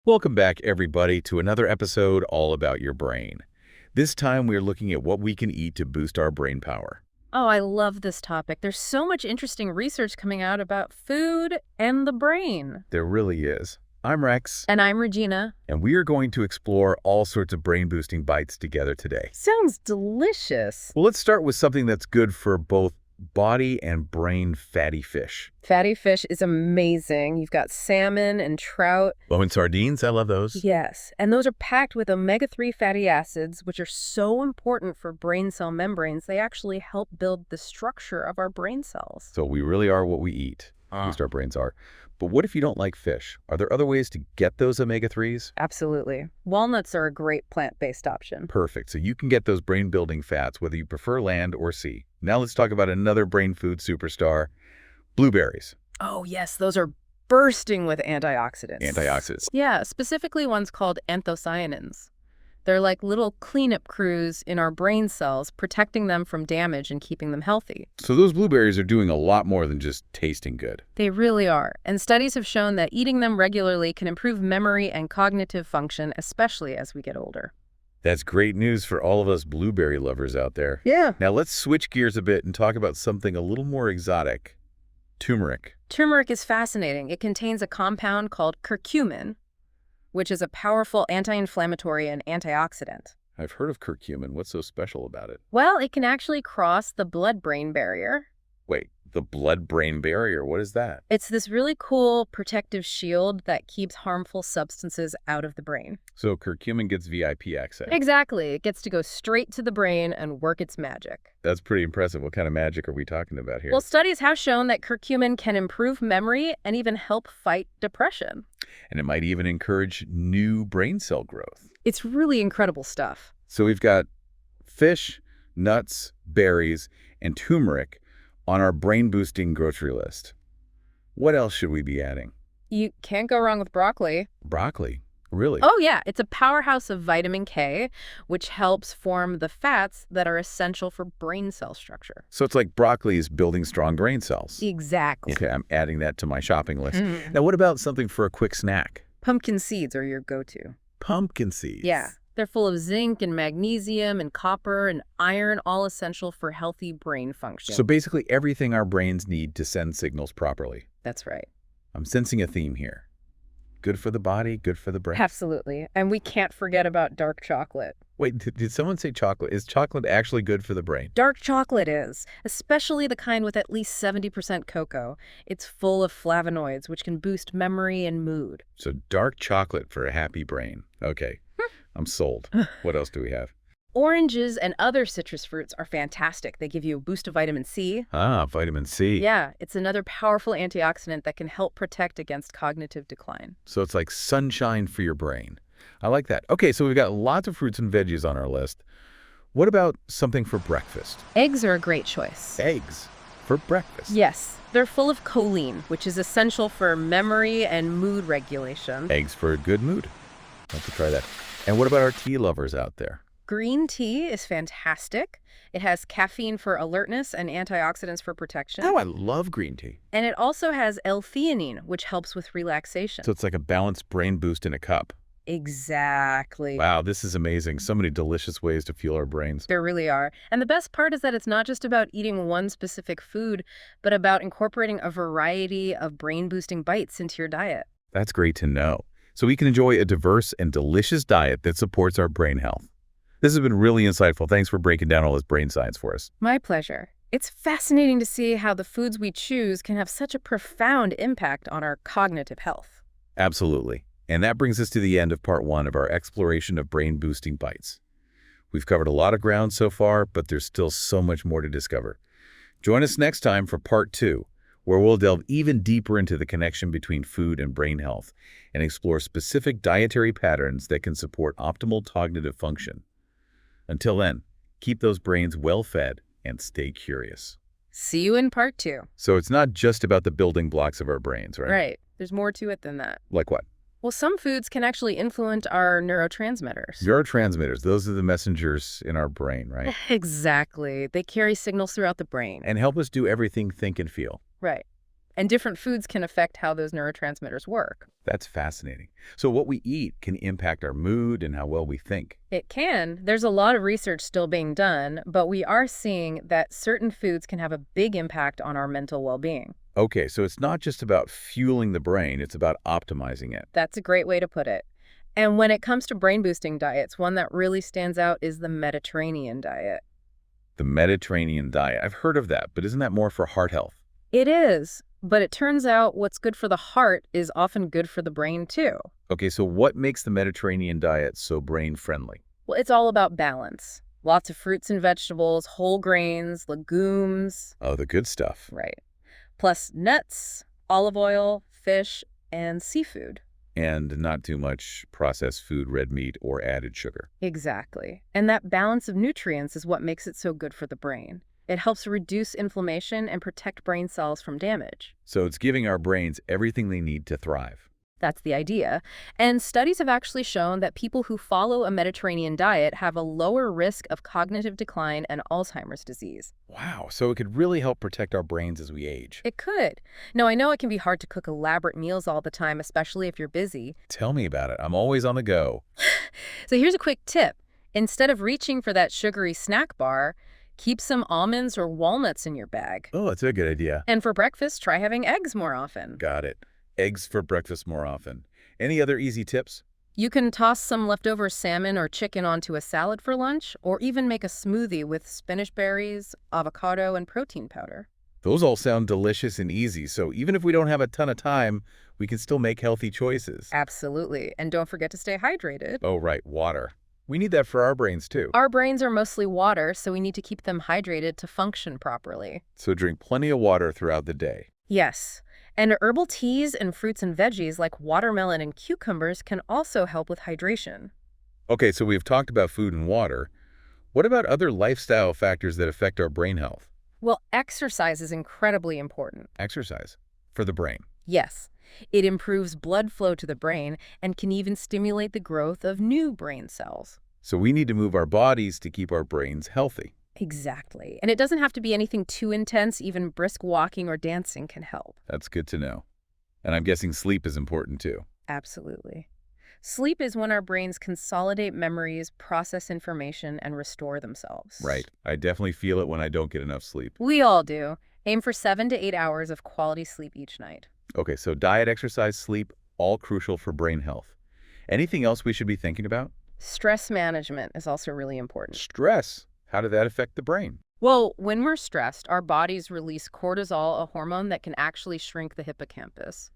Welcome back, everybody, to another episode all about your brain. This time, we're looking at what we can eat to boost our brain power. Oh, I love this topic. There's so much interesting research coming out about food and the brain. There really is. I'm Rex, And I'm Regina. and we are going to explore all sorts of brain-boosting bites together today. Sounds delicious. Well, let's start with something that's good for both body and brain: fatty fish. Fatty fish is amazing. You've got salmon and trout. Oh, and sardines, I love those. Yes, and those are packed with omega-3 fatty acids, which are so important for brain cell membranes. They actually help build the structure of our brain cells. So we really are what we eat, at least our brains are. But what if you don't like fish? Are there other ways to get those omega-3s? Absolutely. Walnuts are a great plant-based option. Perfect. So you can get those brain-building fats, whether you prefer land or sea. Now let's talk about another brain food superstar, blueberries. Oh, yes, those are bursting with antioxidants. Antioxidants. Yeah, specifically ones called anthocyanins. They're like little cleanup crews in our brain cells, protecting them from damage and keeping them healthy. So those blueberries are doing a lot more than just tasting good. They really are. And studies have shown that eating them regularly can improve memory and cognitive function, especially as we get older. That's great news for all of us blueberry lovers out there. Yeah. Now let's switch gears a bit and talk about something a little more exotic: turmeric. Turmeric is fascinating. It contains a compound called curcumin, which is a powerful anti-inflammatory and antioxidant. I've heard of curcumin. What's so special about it? Well, it can actually cross the blood-brain barrier. Wait, the blood-brain barrier, what is that? It's this really cool protective shield that keeps harmful substances out of the brain. So curcumin gets VIP access. Exactly. It gets to go straight to the brain and work its magic. That's pretty impressive. What kind of magic are we talking about here? Well, studies have shown that curcumin can improve memory and even help fight depression. And it might even encourage new brain cell growth. It's really incredible stuff. So we've got fish, nuts, berries, and turmeric on our brain-boosting grocery list. What else should we be adding? You can't go wrong with broccoli. Broccoli. Really? Oh, yeah. It's a powerhouse of vitamin K, which helps form the fats that are essential for brain cell structure. So it's like broccoli is building strong brain cells. Exactly. Okay, I'm adding that to my shopping list. Mm. Now, what about something for a quick snack? Pumpkin seeds are your go-to. Pumpkin seeds. Yeah. They're full of zinc and magnesium and copper and iron, all essential for healthy brain function. So basically everything our brains need to send signals properly. That's right. I'm sensing a theme here. Good for the body, good for the brain. Absolutely. And we can't forget about dark chocolate. Wait, did someone say chocolate? Is chocolate actually good for the brain? Dark chocolate is, especially the kind with at least 70% cocoa. It's full of flavonoids, which can boost memory and mood. So dark chocolate for a happy brain. Okay, I'm sold. What else do we have? Oranges and other citrus fruits are fantastic. They give you a boost of vitamin C. Ah, vitamin C. Yeah, it's another powerful antioxidant that can help protect against cognitive decline. So it's like sunshine for your brain. I like that. Okay, so we've got lots of fruits and veggies on our list. What about something for breakfast? Eggs are a great choice. Eggs for breakfast. Yes, they're full of choline, which is essential for memory and mood regulation. Eggs for a good mood. I'll have to try that. And what about our tea lovers out there? Green tea is fantastic. It has caffeine for alertness and antioxidants for protection. Oh, I love green tea. And it also has L-theanine, which helps with relaxation. So it's like a balanced brain boost in a cup. Exactly. Wow, this is amazing. So many delicious ways to fuel our brains. There really are. And the best part is that it's not just about eating one specific food, but about incorporating a variety of brain-boosting bites into your diet. That's great to know. So we can enjoy a diverse and delicious diet that supports our brain health. This has been really insightful. Thanks for breaking down all this brain science for us. My pleasure. It's fascinating to see how the foods we choose can have such a profound impact on our cognitive health. Absolutely. And that brings us to the end of part 1 of our exploration of brain-boosting bites. We've covered a lot of ground so far, but there's still so much more to discover. Join us next time for part 2, where we'll delve even deeper into the connection between food and brain health and explore specific dietary patterns that can support optimal cognitive function. Until then, keep those brains well-fed and stay curious. See you in part 2. So it's not just about the building blocks of our brains, right? Right. There's more to it than that. Like what? Well, some foods can actually influence our neurotransmitters. Neurotransmitters, those are the messengers in our brain, right? Exactly. They carry signals throughout the brain. And help us do everything think and feel. Right. and different foods can affect how those neurotransmitters work. That's fascinating. So what we eat can impact our mood and how well we think. It can. There's a lot of research still being done, but we are seeing that certain foods can have a big impact on our mental well-being. Okay, so it's not just about fueling the brain, it's about optimizing it. That's a great way to put it. And when it comes to brain-boosting diets, one that really stands out is the Mediterranean diet. The Mediterranean diet, I've heard of that, but isn't that more for heart health? It is, but it turns out what's good for the heart is often good for the brain too. Okay, so what makes the Mediterranean diet so brain-friendly? Well, it's all about balance. Lots of fruits and vegetables, whole grains, legumes. Oh, the good stuff. Right. Plus nuts, olive oil, fish, and seafood. And not too much processed food, red meat, or added sugar. Exactly. And that balance of nutrients is what makes it so good for the brain. It helps reduce inflammation and protect brain cells from damage. So it's giving our brains everything they need to thrive. That's the idea. And studies have actually shown that people who follow a Mediterranean diet have a lower risk of cognitive decline and Alzheimer's disease. Wow, so it could really help protect our brains as we age. It could. Now, I know it can be hard to cook elaborate meals all the time, especially if you're busy. Tell me about it. I'm always on the go. So here's a quick tip. Instead of reaching for that sugary snack bar, keep some almonds or walnuts in your bag. Oh, that's a good idea. And for breakfast, try having eggs more often. Got it. Eggs for breakfast more often. Any other easy tips? You can toss some leftover salmon or chicken onto a salad for lunch, or even make a smoothie with spinach berries, avocado, and protein powder. Those all sound delicious and easy, so even if we don't have a ton of time, we can still make healthy choices. Absolutely. And don't forget to stay hydrated. Oh, right, water. We need that for our brains, too. Our brains are mostly water, so we need to keep them hydrated to function properly. So drink plenty of water throughout the day. Yes. And herbal teas and fruits and veggies like watermelon and cucumbers can also help with hydration. Okay, so we've talked about food and water. What about other lifestyle factors that affect our brain health? Well, exercise is incredibly important. Exercise for the brain. Yes. It improves blood flow to the brain and can even stimulate the growth of new brain cells. So we need to move our bodies to keep our brains healthy. Exactly. And it doesn't have to be anything too intense. Even brisk walking or dancing can help. That's good to know. And I'm guessing sleep is important too. Absolutely. Sleep is when our brains consolidate memories, process information, and restore themselves. Right. I definitely feel it when I don't get enough sleep. We all do. Aim for 7 to 8 hours of quality sleep each night. Okay, so diet, exercise, sleep, all crucial for brain health. Anything else we should be thinking about? Stress management is also really important. Stress. How did that affect the brain? Well, when we're stressed, our bodies release cortisol, a hormone that can actually shrink the hippocampus,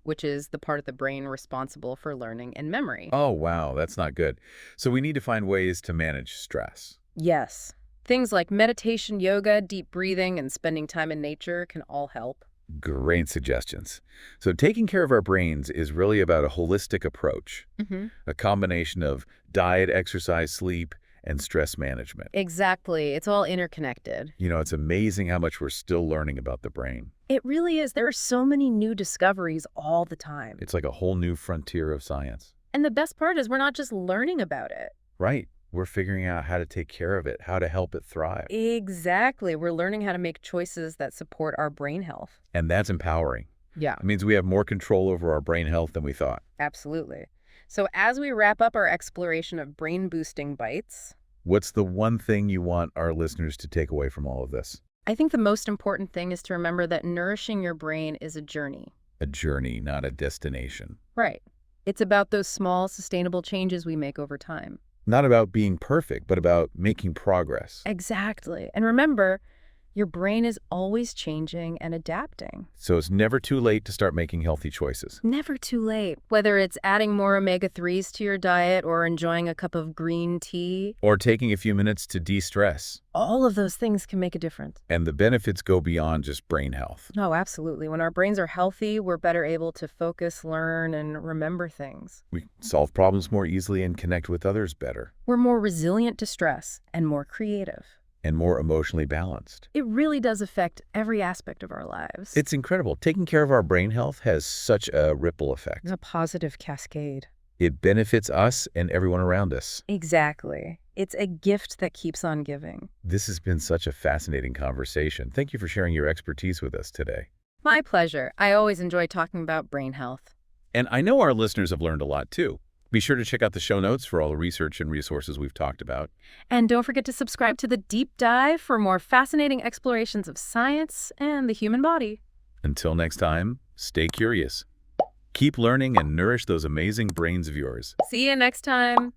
which is the part of the brain responsible for learning and memory. Oh, wow, that's not good. So we need to find ways to manage stress. Yes. Things like meditation, yoga, deep breathing, and spending time in nature can all help. Great suggestions. So taking care of our brains is really about a holistic approach, a combination of diet, exercise, sleep, and stress management. Exactly. It's all interconnected. You know, it's amazing how much we're still learning about the brain. It really is. There are so many new discoveries all the time. It's like a whole new frontier of science. And the best part is we're not just learning about it. Right. We're figuring out how to take care of it, how to help it thrive. Exactly. We're learning how to make choices that support our brain health. And that's empowering. Yeah, It means we have more control over our brain health than we thought. absolutely. So as we wrap up our exploration of brain-boosting bites, What's the one thing you want our listeners to take away from all of this? I think the most important thing is to remember that nourishing your brain is a journey. A journey, not a destination. Right. It's about those small, sustainable changes we make over time. Not about being perfect, but about making progress. Exactly. And remember, your brain is always changing and adapting. So it's never too late to start making healthy choices. Never too late. Whether it's adding more omega-3s to your diet or enjoying a cup of green tea, Or taking a few minutes to de-stress. all of those things can make a difference. And the benefits go beyond just brain health. No, absolutely. When our brains are healthy, we're better able to focus, learn, and remember things. We solve problems more easily and connect with others better. We're more resilient to stress and more creative. And more emotionally balanced. It really does affect every aspect of our lives. It's incredible. Taking care of our brain health has such a ripple effect. a positive cascade. It benefits us and everyone around us. Exactly. It's a gift that keeps on giving. This has been such a fascinating conversation. Thank you for sharing your expertise with us today. My pleasure. I always enjoy talking about brain health. And I know our listeners have learned a lot, too. Be sure to check out the show notes for all the research and resources we've talked about. And don't forget to subscribe to The Deep Dive for more fascinating explorations of science and the human body. Until next time, stay curious. Keep learning and nourish those amazing brains of yours. See you next time.